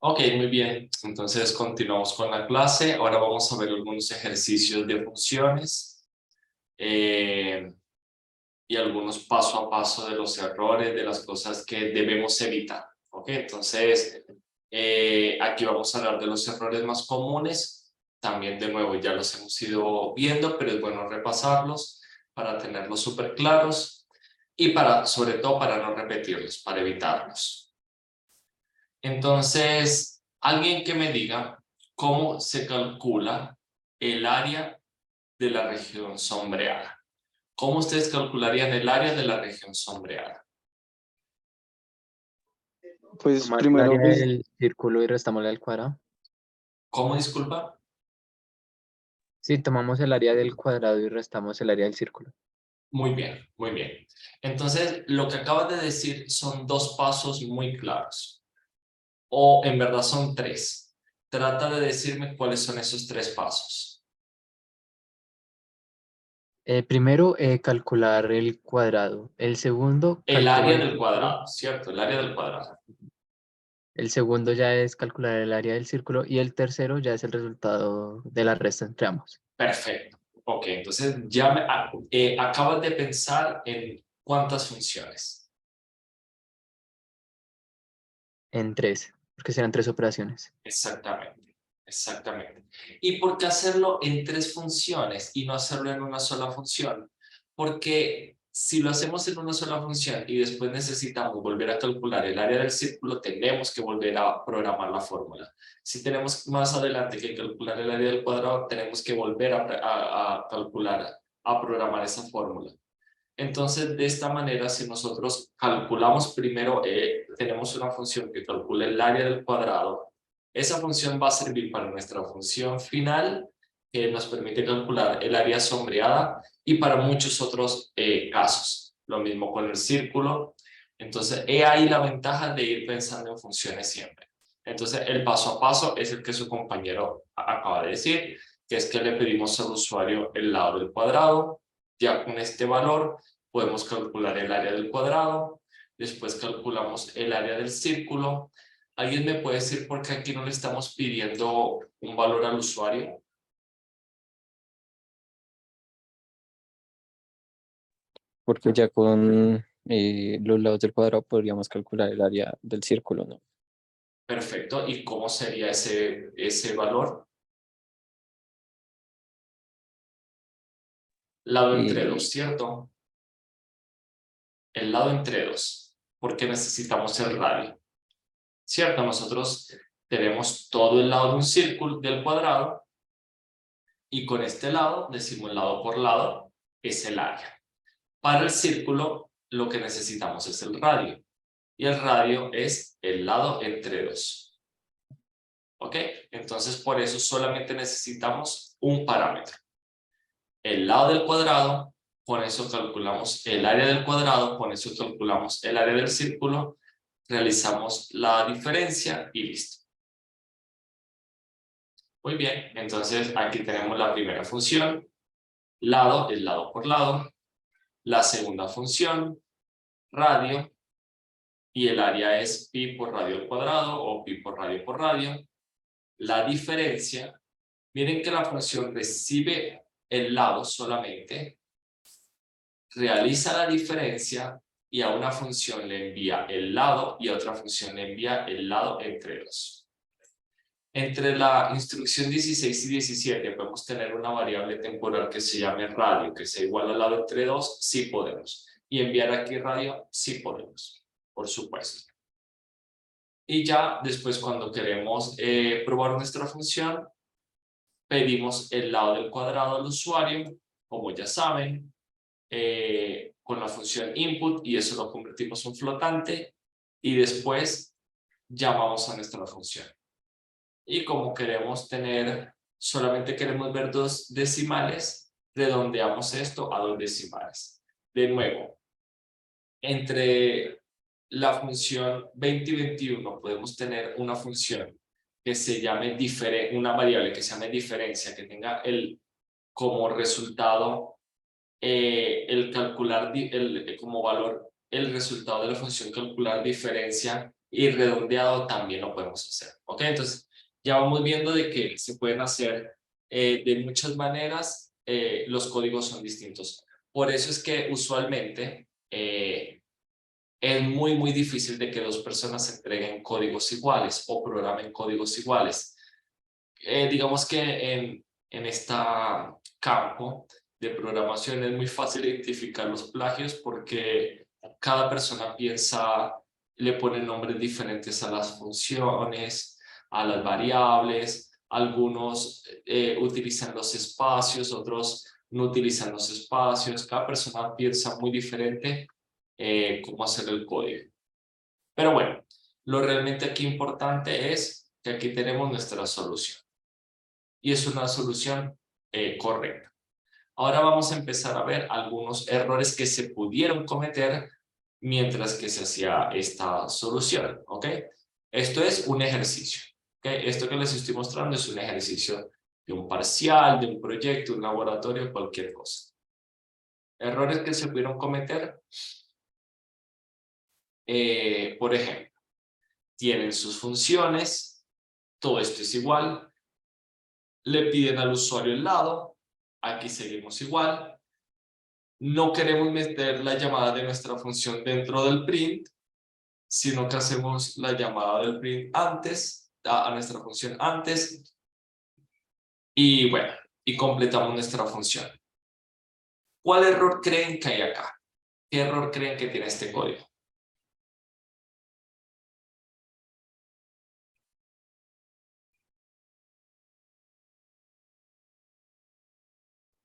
Ok, muy bien. Entonces continuamos con la clase. Ahora vamos a ver algunos ejercicios de funciones y algunos paso a paso de los errores, de las cosas que debemos evitar. Ok, entonces aquí vamos a hablar de los errores más comunes. También de nuevo ya los hemos ido viendo, pero es bueno repasarlos para tenerlos súper claros y sobre todo para no repetirlos, para evitarlos. Entonces, alguien que me diga cómo se calcula el área de la región sombreada. ¿Cómo ustedes calcularían el área de la región sombreada? Pues Tomar el primero, área pues, del círculo y restámosle al cuadrado. ¿Cómo, disculpa? Sí, tomamos el área del cuadrado y restamos el área del círculo. Muy bien, muy bien. Entonces, lo que acabas de decir son dos pasos muy claros. O en verdad son tres. Trata de decirme cuáles son esos tres pasos. Primero, calcular el cuadrado. El segundo, El calcular área el del círculo. cuadrado, ¿cierto? El área del cuadrado. El segundo ya es calcular el área del círculo. Y el tercero ya es el resultado de la resta entre ambos. Perfecto. Ok, entonces ya acabas de pensar en cuántas funciones. En tres, porque serán tres operaciones. Exactamente, exactamente. ¿Y por qué hacerlo en tres funciones y no hacerlo en una sola función? Porque si lo hacemos en una sola función y después necesitamos volver a calcular el área del círculo, tenemos que volver a programar la fórmula. Si tenemos más adelante que calcular el área del cuadrado, tenemos que volver a calcular, a programar esa fórmula. Entonces, de esta manera, si nosotros calculamos primero, tenemos una función que calcula el área del cuadrado, esa función va a servir para nuestra función final, que nos permite calcular el área sombreada y para muchos otros casos. Lo mismo con el círculo. Entonces, he ahí la ventaja de ir pensando en funciones siempre. Entonces, el paso a paso es el que su compañero acaba de decir, que es que le pedimos al usuario el lado del cuadrado. Ya con este valor podemos calcular el área del cuadrado, después calculamos el área del círculo. ¿Alguien me puede decir por qué aquí no le estamos pidiendo un valor al usuario? porque ya con los lados del cuadrado podríamos calcular el área del círculo, ¿no? Perfecto, ¿y cómo sería ese valor? Lado entre Y dos, ¿cierto? El lado entre dos, porque necesitamos el radio. ¿Cierto? Nosotros tenemos todo el lado de un círculo, del cuadrado, y con este lado, decimos lado por lado, es el área. Para el círculo, lo que necesitamos es el radio. Y el radio es el lado entre dos. ¿Ok? Entonces, por eso solamente necesitamos un parámetro. El lado del cuadrado, con eso calculamos el área del cuadrado, con eso calculamos el área del círculo, realizamos la diferencia y listo. Muy bien, entonces aquí tenemos la primera función. Lado es lado por lado. La segunda función, radio, y el área es pi por radio al cuadrado o pi por radio. La diferencia, miren que la función recibe el lado solamente, realiza la diferencia y a una función le envía el lado y a otra función le envía el lado entre dos. Entre la instrucción 16 y 17 podemos tener una variable temporal que se llame radio, que sea igual al lado entre dos, sí podemos. Y enviar aquí radio, sí podemos, por supuesto. Y ya después cuando queremos probar nuestra función, pedimos el lado del cuadrado al usuario, como ya saben, con la función input, y eso lo convertimos en un flotante, y después llamamos a nuestra función. Y como solamente queremos ver dos decimales, redondeamos esto a dos decimales. De nuevo, entre la función 20 y 21 podemos tener una función que se llame una variable que se llame diferencia, que tenga como resultado como valor el resultado de la función calcular diferencia y redondeado también lo podemos hacer, ¿ok? Entonces, ya vamos viendo de que se pueden hacer de muchas maneras, los códigos son distintos. Por eso es que usualmente es muy difícil de que dos personas entreguen códigos iguales o programen códigos iguales. Digamos que en este campo de programación es muy fácil identificar los plagios porque cada persona piensa, le pone nombres diferentes a las funciones, a las variables, algunos utilizan los espacios, otros no utilizan los espacios, cada persona piensa muy diferente cómo hacer el código. Pero bueno, lo realmente aquí importante es que aquí tenemos nuestra solución. Y es una solución correcta. Ahora vamos a empezar a ver algunos errores que se pudieron cometer mientras que se hacía esta solución, ¿ok? Esto es un ejercicio, ¿ok? Esto que les estoy mostrando es un ejercicio de un parcial, de un proyecto, un laboratorio, cualquier cosa. Errores que se pudieron cometer, por ejemplo, tienen sus funciones, todo esto es igual, le piden al usuario el lado, aquí seguimos igual, no queremos meter la llamada de nuestra función dentro del print, sino que hacemos la llamada del print antes, a nuestra función antes, y bueno, y completamos nuestra función. ¿Cuál error creen que hay acá? ¿Qué error creen que tiene este código?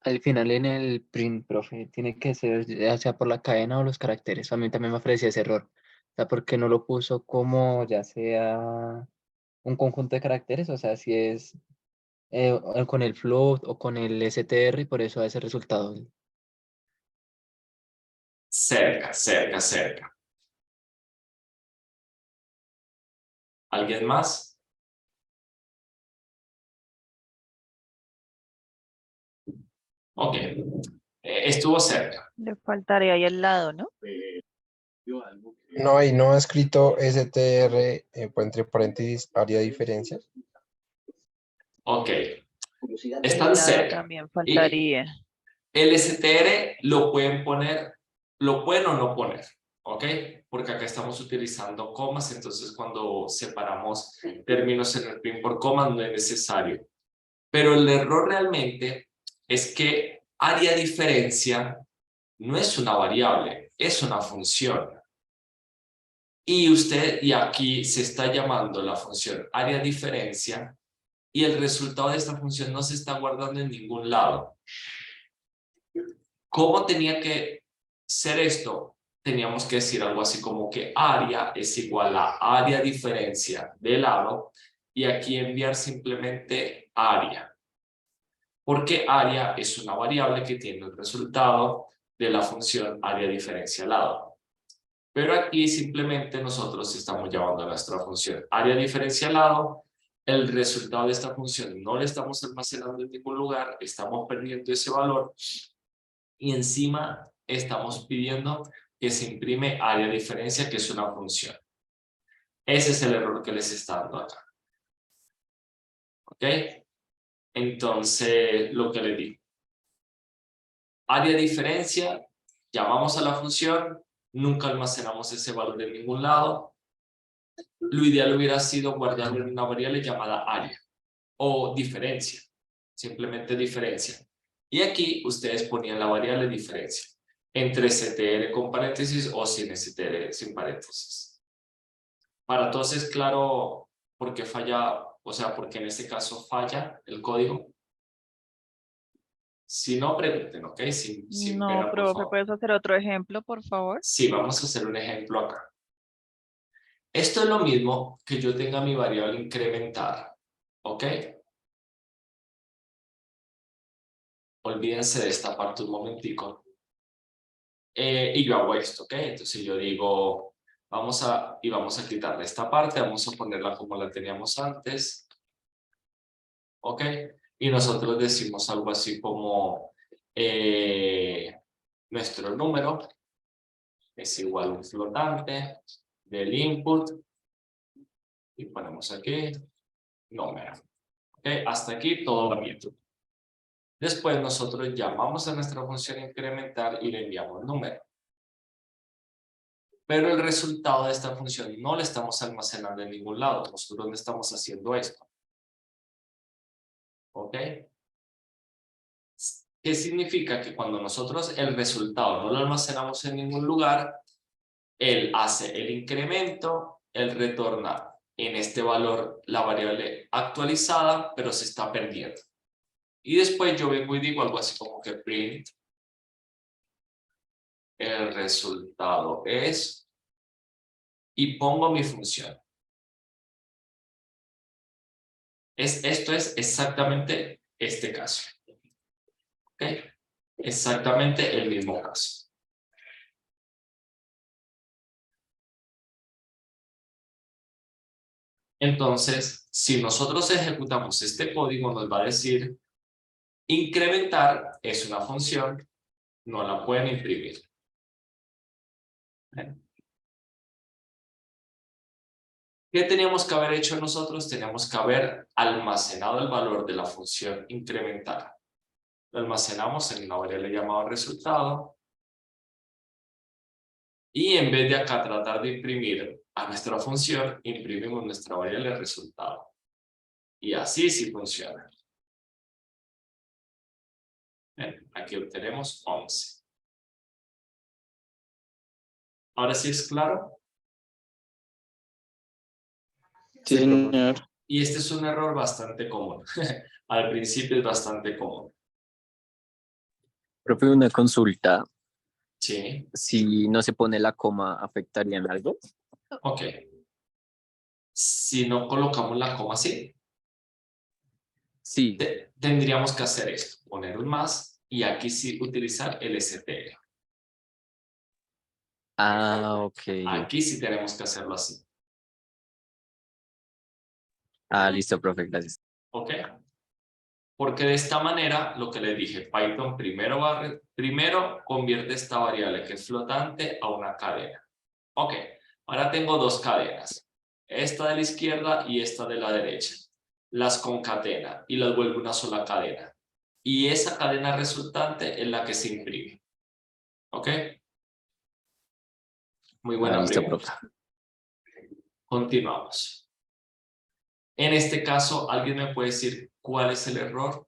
Al final en el print, profe, tiene que ser ya sea por la cadena o los caracteres. A mí también me parecía ese error. O sea, porque no lo puso como ya sea un conjunto de caracteres, o sea, si es o con el float o con el str y por eso da ese resultado. Cerca. ¿Alguien más? Ok. Estuvo cerca. Le faltaría ahí al lado, ¿no? No, y no ha escrito str, entre paréntesis, área de diferencias. Ok. Al Están lado cerca. también Y faltaría. el str lo pueden poner, lo pueden o no poner, ¿ok? Porque acá estamos utilizando comas, entonces cuando separamos términos en el print por comas no es necesario. Pero el error realmente es que área diferencia no es una variable, es una función. Y aquí se está llamando la función área diferencia y el resultado de esta función no se está guardando en ningún lado. ¿Cómo tenía que ser esto? Teníamos que decir algo así como que área es igual a área diferencia de lado y aquí enviar simplemente área. Porque área es una variable que tiene el resultado de la función área diferencia lado. Pero aquí simplemente nosotros estamos llamando a nuestra función área diferencia lado. El resultado de esta función no lo estamos almacenando en ningún lugar, estamos perdiendo ese valor. Y encima estamos pidiendo que se imprime área diferencia, que es una función. Ese es el error que les está dando acá. ¿Ok? Entonces, lo que les digo. Área diferencia, llamamos a la función, nunca almacenamos ese valor en ningún lado. Lo ideal hubiera sido guardarlo en una variable llamada área o diferencia, simplemente diferencia. Y aquí ustedes ponían la variable diferencia entre str con paréntesis o sin str sin paréntesis. Para todos es claro por qué falla, o sea, porque en este caso falla el código. Si no, pregunten, ¿ok? Sin No, pena, por profe, favor. ¿puedes hacer otro ejemplo, por favor? Sí, vamos a hacer un ejemplo acá. Esto es lo mismo que yo tenga mi variable incrementar, ¿ok? Olvídense de esta parte un momentico. Y yo hago esto, ¿ok? Entonces yo digo, vamos a quitarle esta parte, vamos a ponerla como la teníamos antes, ¿ok? Y nosotros decimos algo así como, nuestro número es igual a un flotante del input Y ponemos aquí número. ¿Ok? Hasta aquí todo va bien. Después nosotros llamamos a nuestra función incrementar y le enviamos número. Pero el resultado de esta función no lo estamos almacenando en ningún lado. Nosotros no estamos haciendo esto. ¿Ok? ¿Qué significa? Que cuando nosotros el resultado no lo almacenamos en ningún lugar, él hace el incremento, él retorna en este valor la variable actualizada, pero se está perdiendo. Y después yo vengo y digo algo así como que print el resultado es, y pongo mi función. Esto es exactamente este caso. ¿Ok? Exactamente el mismo caso. Entonces, si nosotros ejecutamos este código, nos va a decir incrementar es una función, no la pueden imprimir. ¿Qué teníamos que haber hecho nosotros? Teníamos que haber almacenado el valor de la función incrementar. Lo almacenamos en una variable llamada resultado. Y en vez de acá tratar de imprimir a nuestra función, imprimimos nuestra variable resultado. Y así sí funciona. Bien, aquí obtenemos 11. ¿Ahora sí es claro? Sí, señor. Y este es un error bastante común. Al principio es bastante común. Profe, una consulta. Sí, Si no se pone la coma, ¿afectaría en algo? ok. Si no colocamos la coma así, Sí. tendríamos que hacer esto. Poner un más y aquí sí utilizar el str. Ah, ok. Aquí sí tenemos que hacerlo así. Ah, listo, profe, gracias. ¿Ok? Porque de esta manera, lo que les dije, Python primero convierte esta variable que es flotante a una cadena. Ok, ahora tengo dos cadenas. Esta de la izquierda y esta de la derecha. Las concatena y las vuelve una sola cadena. Y esa cadena resultante es la que se imprime. ¿Ok? Muy Ah, buena listo, pregunta. profe. Continuamos. En este caso, ¿alguien me puede decir cuál es el error?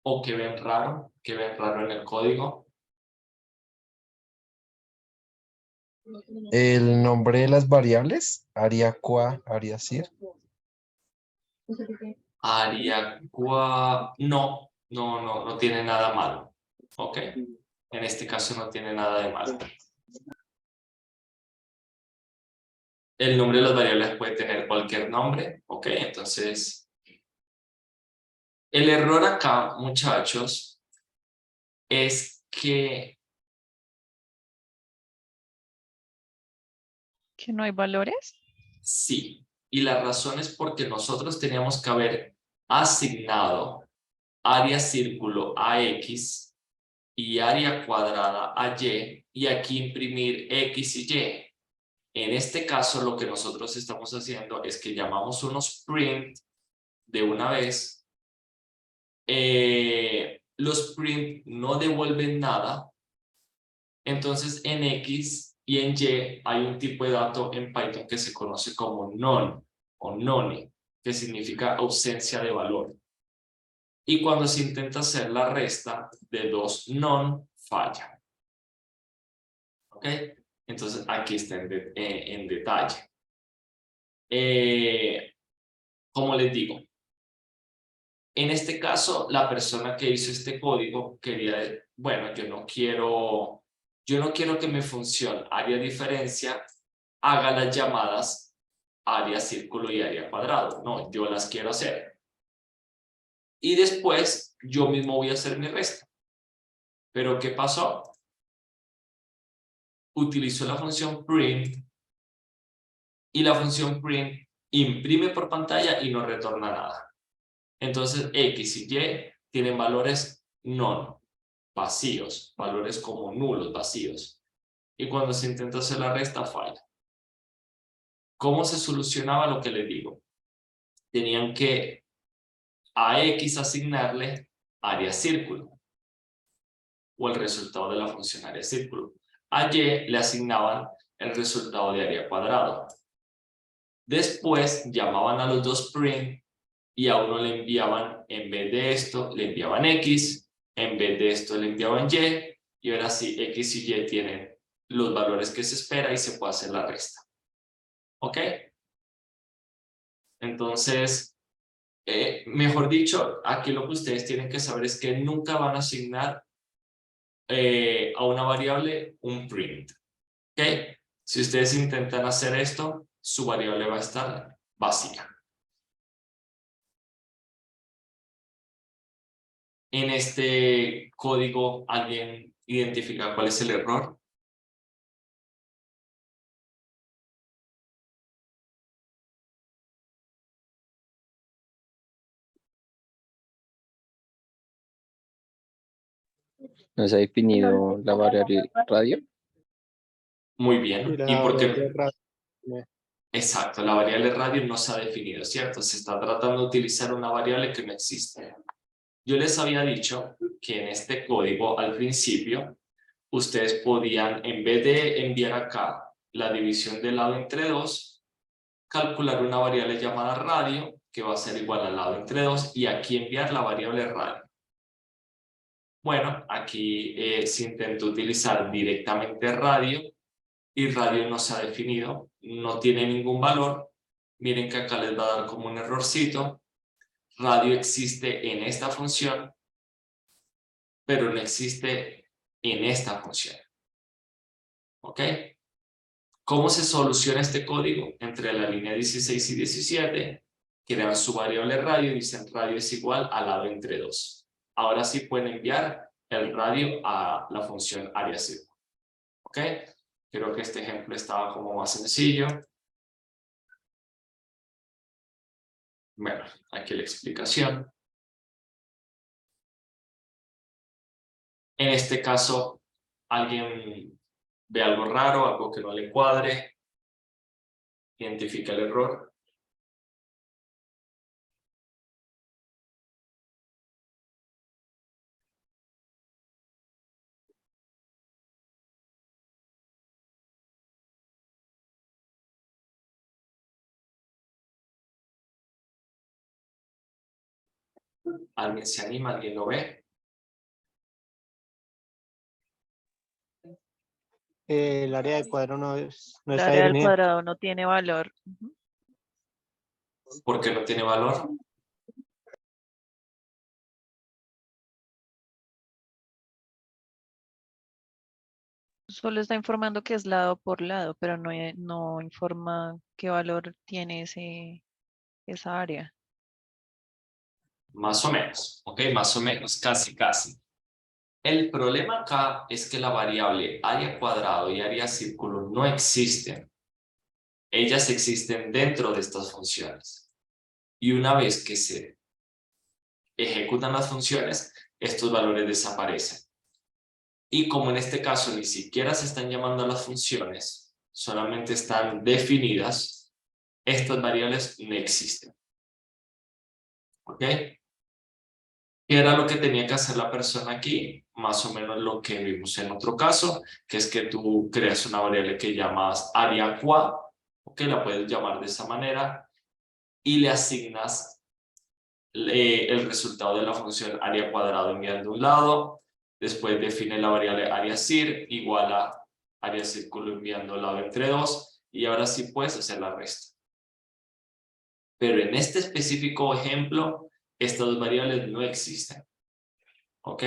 ¿O que ven raro? ¿Que ven raro en el código? El nombre de las variables, ariaqua, ariacir. Ariaqua, no tiene nada malo. ¿Ok? En este caso no tiene nada de malo. El nombre de las variables puede tener cualquier nombre. ¿Ok? Entonces, el error acá, muchachos, es que ¿Que no hay valores? sí. Y la razón es porque nosotros teníamos que haber asignado área círculo a X y área cuadrada a Y aquí imprimir X y Y. En este caso lo que nosotros estamos haciendo es que llamamos unos print de una vez. Los print no devuelven nada. Entonces en X y en Y hay un tipo de dato en Python que se conoce como none o none, que significa ausencia de valor. Y cuando se intenta hacer la resta de dos none, falla. ¿Ok? Entonces aquí está en detalle. Como les digo, en este caso la persona que hizo este código quería, bueno, yo no quiero que mi función área diferencia haga las llamadas área círculo y área cuadrado. No, yo las quiero hacer. Y después yo mismo voy a hacer mi resta. Pero ¿qué pasó? Utilizó la función print y la función print imprime por pantalla y no retorna nada. Entonces X y Y tienen valores non, vacíos, valores como nulos, vacíos. Y cuando se intenta hacer la resta, falla. ¿Cómo se solucionaba lo que les digo? Tenían que a X asignarle área círculo o el resultado de la función área círculo. A Y le asignaban el resultado de área cuadrado. Después llamaban a los dos print y a uno le enviaban, en vez de esto, le enviaban X, en vez de esto le enviaban Y ahora sí, X y Y tienen los valores que se espera y se puede hacer la resta. ¿Ok? Entonces, mejor dicho, aquí lo que ustedes tienen que saber es que nunca van a asignar a una variable un print. ¿Ok? Si ustedes intentan hacer esto, su variable va a estar vacía. En este código, ¿alguien identifica cuál es el error? No se ha definido la variable radio. Muy Y bien. la ¿Y por variable qué? radio, Exacto, la variable radio no se ha definido, ¿cierto? Se está tratando de utilizar una variable que no existe. Yo les había dicho que en este código, al principio, ustedes podían, en vez de enviar acá la división del lado entre 2, calcular una variable llamada radio, que va a ser igual al lado entre 2, y aquí enviar la variable radio. Bueno, aquí se intentó utilizar directamente radio, y radio no se ha definido, no tiene ningún valor. Miren que acá les va a dar como un errorcito. Radio existe en esta función, pero no existe en esta función. ¿Ok? ¿Cómo se soluciona este código? Entre la línea 16 y 17, crean su variable radio y dicen radio es igual al lado entre 2. Ahora sí pueden enviar el radio a la función área círculo. ¿Ok? Creo que este ejemplo estaba como más sencillo. Bueno, aquí la explicación. En este caso, alguien ve algo raro, algo que no le cuadre, identifica el error. ¿Alguien se anima? ¿Alguien lo ve? el área de cuadro no El está área del definida. cuadrado no tiene valor. Ujú. ¿Por qué no tiene valor? Solo está informando que es lado por lado, pero no, no informa qué valor tiene esa área. Más o menos, ¿ok? Más o menos, casi, casi. El problema acá es que la variable área cuadrado y área círculo no existen. Ellas existen dentro de estas funciones. Y una vez que se ejecutan las funciones, estos valores desaparecen. Y como en este caso ni siquiera se están llamando a las funciones, solamente están definidas, estas variables no existen. ¿Ok? ¿Qué era lo que tenía que hacer la persona aquí? Más o menos lo que vimos en otro caso, que es que tú creas una variable que llamas área qua, ¿ok? La puedes llamar de esa manera, y le asignas el resultado de la función área cuadrado enviando un lado, después define la variable área cir igual a área círculo enviando el lado entre 2, y ahora sí puedes hacer la resta. Pero en este específico ejemplo, estas dos variables no existen. ¿Ok?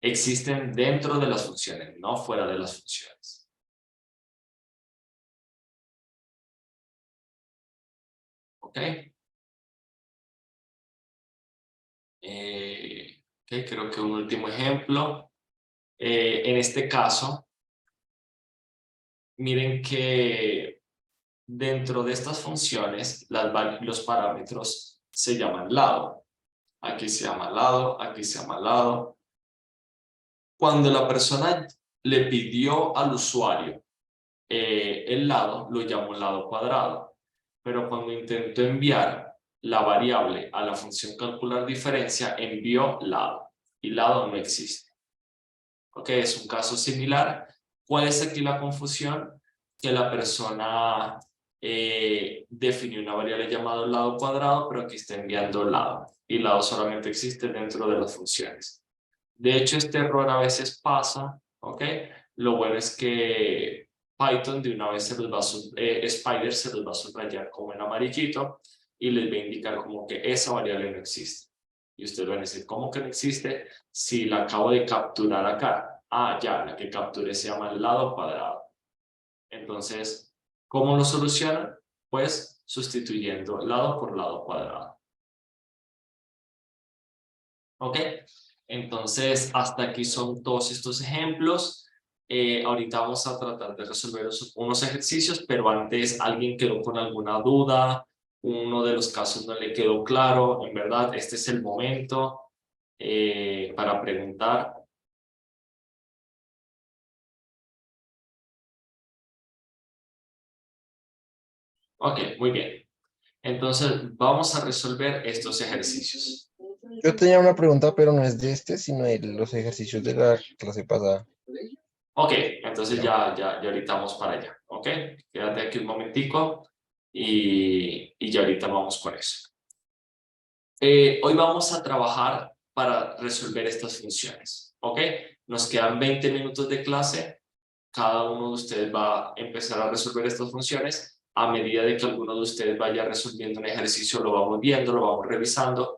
Existen dentro de las funciones, no fuera de las funciones. ¿Ok? Ok, creo que un último ejemplo. En este caso, miren que dentro de estas funciones, los parámetros se llaman lado. Aquí se llama lado, aquí se llama lado. Cuando la persona le pidió al usuario el lado, lo llamó lado cuadrado. Pero cuando intentó enviar la variable a la función calcular diferencia, envió lado. Y lado no existe. Ok, es un caso similar. ¿Cuál es aquí la confusión? Que la persona definió una variable llamada lado cuadrado, pero aquí está enviando lado. Y lado solamente existe dentro de las funciones. De hecho, este error a veces pasa, ¿ok? Lo bueno es que Python de una vez Spider se los va a subrayar como en amarillito y les va a indicar como que esa variable no existe. Y ustedes van a decir, ¿cómo que no existe? Si la acabo de capturar acá. Ah, ya, la que capturé se llama lado cuadrado. Entonces, ¿cómo lo solucionan? Pues sustituyendo lado por lado cuadrado. ¿Ok? Entonces, hasta aquí son todos estos ejemplos. Ahorita vamos a tratar de resolver unos ejercicios, pero antes, ¿alguien quedó con alguna duda? Uno de los casos no le quedó claro. En verdad, este es el momento para preguntar. Ok, muy bien. Entonces, vamos a resolver estos ejercicios. Yo tenía una pregunta, pero no es de este, sino de los ejercicios de la clase pasada. Ok, entonces ya ahorita vamos para allá, ¿ok? Quédate aquí un momentico y ya ahorita vamos con eso. Hoy vamos a trabajar para resolver estas funciones, ¿ok? Nos quedan 20 minutos de clase. Cada uno de ustedes va a empezar a resolver estas funciones. A medida de que alguno de ustedes vaya resolviendo un ejercicio, lo vamos viendo, lo vamos revisando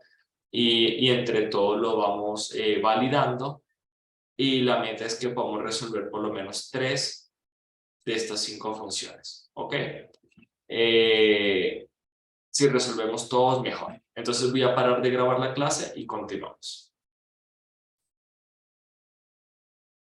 y entre todos lo vamos validando. Y la meta es que podamos resolver por lo menos 3 de estas 5 funciones, ¿ok? Si resolvemos todos, mejor. Entonces voy a parar de grabar la clase y continuamos.